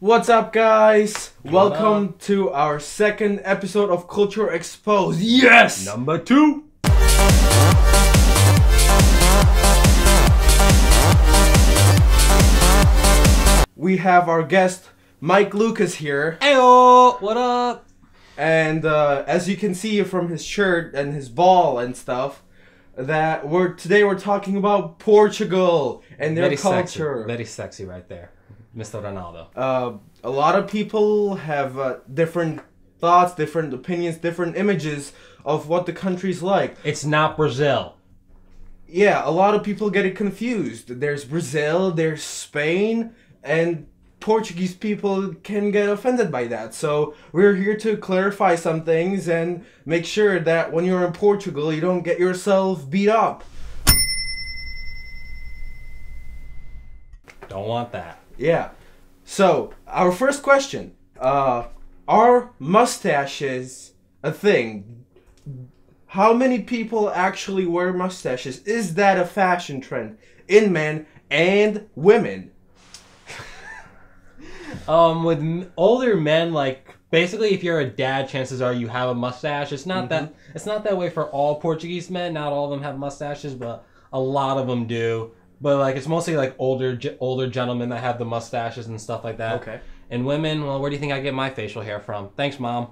What's up, guys? What Welcome up? to our second episode of Culture Exposed. Yes! Number 2. We have our guest, Mike Lucas, here. Heyo! What up? And as you can see from his shirt and his ball and stuff, that today we're talking about Portugal and their Very culture. Sexy. Very sexy right there. Mr. Ronaldo. A lot of people have different thoughts, different opinions, different images of what the country's like. It's not Brazil. Yeah, a lot of people get it confused. There's Brazil, there's Spain, and Portuguese people can get offended by that. So we're here to clarify some things and make sure that when you're in Portugal, you don't get yourself beat up. Don't want that. Yeah. So, our first question. Are mustaches a thing? How many people actually wear mustaches? Is that a fashion trend in men and women? With older men, like basically, if you're a dad, chances are you have a mustache. It's not that way for all Portuguese men. Not all of them have mustaches, but a lot of them do. But like it's mostly like older gentlemen that have the mustaches and stuff like that. Okay. And women, well, where do you think I get my facial hair from? Thanks, Mom.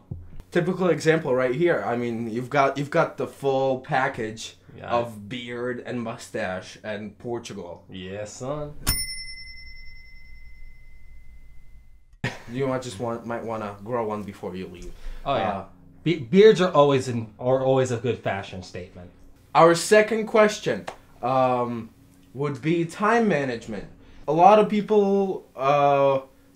Typical example right here. I mean, you've got the full package Yeah. of beard and mustache and Portugal. Yeah, son. You might want to grow one before you leave. Oh yeah. Beards are always a good fashion statement. Our second question would be time management. A lot of people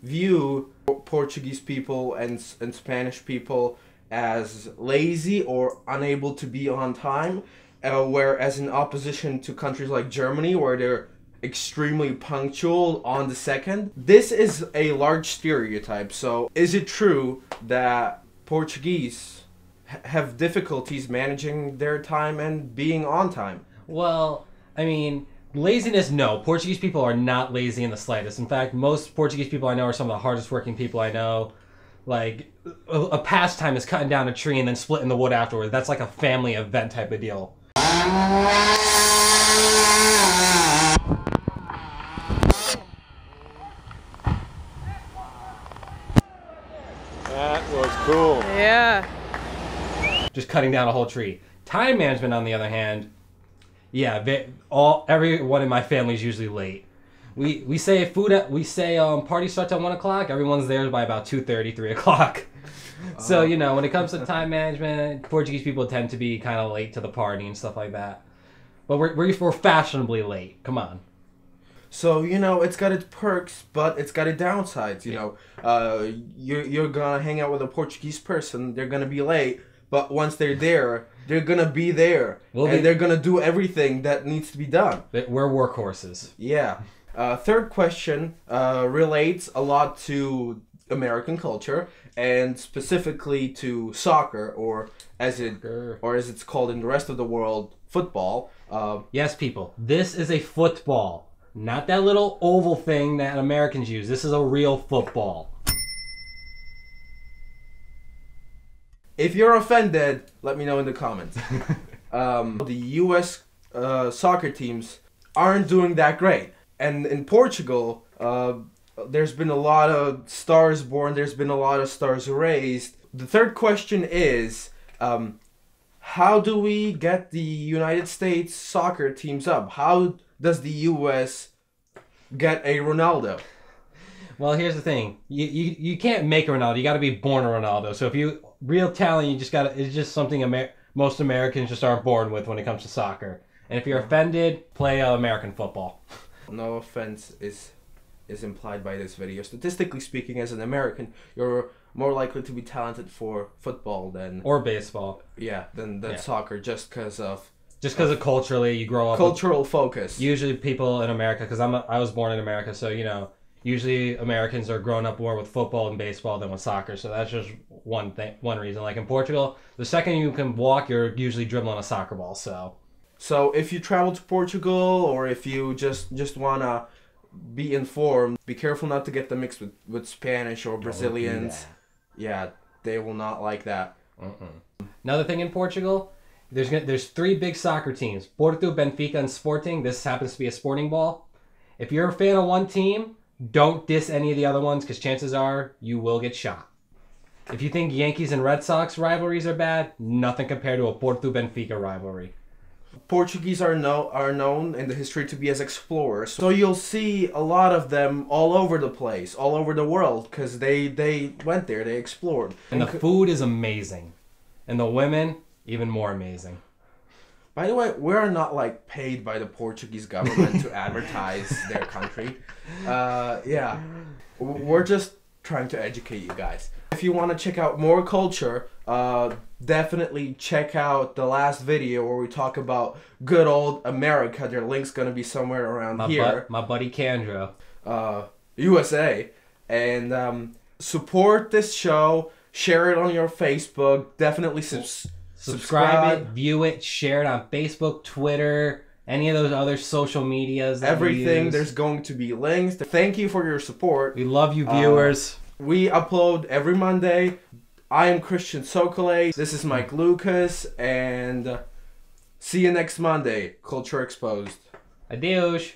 view Portuguese people and Spanish people as lazy or unable to be on time, whereas in opposition to countries like Germany, where they're extremely punctual on the second. This is a large stereotype. So is it true that Portuguese have difficulties managing their time and being on time? Well, I mean, laziness, no. Portuguese people are not lazy in the slightest. In fact, most Portuguese people I know are some of the hardest working people I know. Like, a pastime is cutting down a tree and then splitting the wood afterwards. That's like a family event type of deal. That was cool. Yeah. Just cutting down a whole tree. Time management, on the other hand, yeah, everyone in my family is usually late. We say party starts at 1 o'clock. Everyone's there by about 2:30, 3 o'clock. So you know, when it comes to time management, Portuguese people tend to be kind of late to the party and stuff like that. But we're fashionably late. Come on. So, you know, it's got its perks, but it's got its downsides. You know, you're gonna hang out with a Portuguese person, they're gonna be late, but once they're there, they're gonna be there, they're gonna do everything that needs to be done. We're workhorses. Yeah. Third question relates a lot to American culture and specifically to soccer, or as it's called in the rest of the world, football. Yes, people. This is a football. Not that little oval thing that Americans use. This is a real football. If you're offended, let me know in the comments. The U.S. Soccer teams aren't doing that great. And in Portugal, there's been a lot of stars born, there's been a lot of stars raised. The third question is, how do we get the United States soccer teams up? How does the U.S. get a Ronaldo? Well, here's the thing. You can't make a Ronaldo. You got to be born a Ronaldo. So if you real talent, it's just something most Americans just aren't born with when it comes to soccer. And if you're offended, play American football. No offense is implied by this video. Statistically speaking, as an American, you're more likely to be talented for football than baseball. Yeah, than soccer, just because of culturally you grow up cultural focus. Usually people in America, because I was born in America, so you know, usually Americans are growing up more with football and baseball than with soccer. So that's just one reason. Like in Portugal, the second you can walk, you're usually dribbling a soccer ball. So if you travel to Portugal, or if you just wanna be informed. Be careful not to get them mixed with Spanish or Brazilians. Yeah, they will not like that. Another thing in Portugal, there's 3 big soccer teams: Porto, Benfica, and Sporting. This happens to be a sporting ball. If you're a fan of one team, don't diss any of the other ones, because chances are you will get shot. If you think Yankees and Red Sox rivalries are bad, nothing compared to a Porto-Benfica rivalry. Portuguese are known in the history to be as explorers, so you'll see a lot of them all over the place, all over the world, because they went there, they explored. And the food is amazing, and the women even more amazing. By the way, we're not like paid by the Portuguese government to advertise their country. Yeah, we're just trying to educate you guys. If you want to check out more culture, definitely check out the last video where we talk about good old America. Their link's gonna be somewhere around here. My buddy Candro. USA. And support this show. Share it on your Facebook. Definitely subscribe it, view it, share it on Facebook, Twitter, any of those other social medias. Everything. There's going to be links. Thank you for your support. We love you, viewers. We upload every Monday. I am Christian Sokole. This is Mike Lucas. And see you next Monday. Culture Exposed. Adios.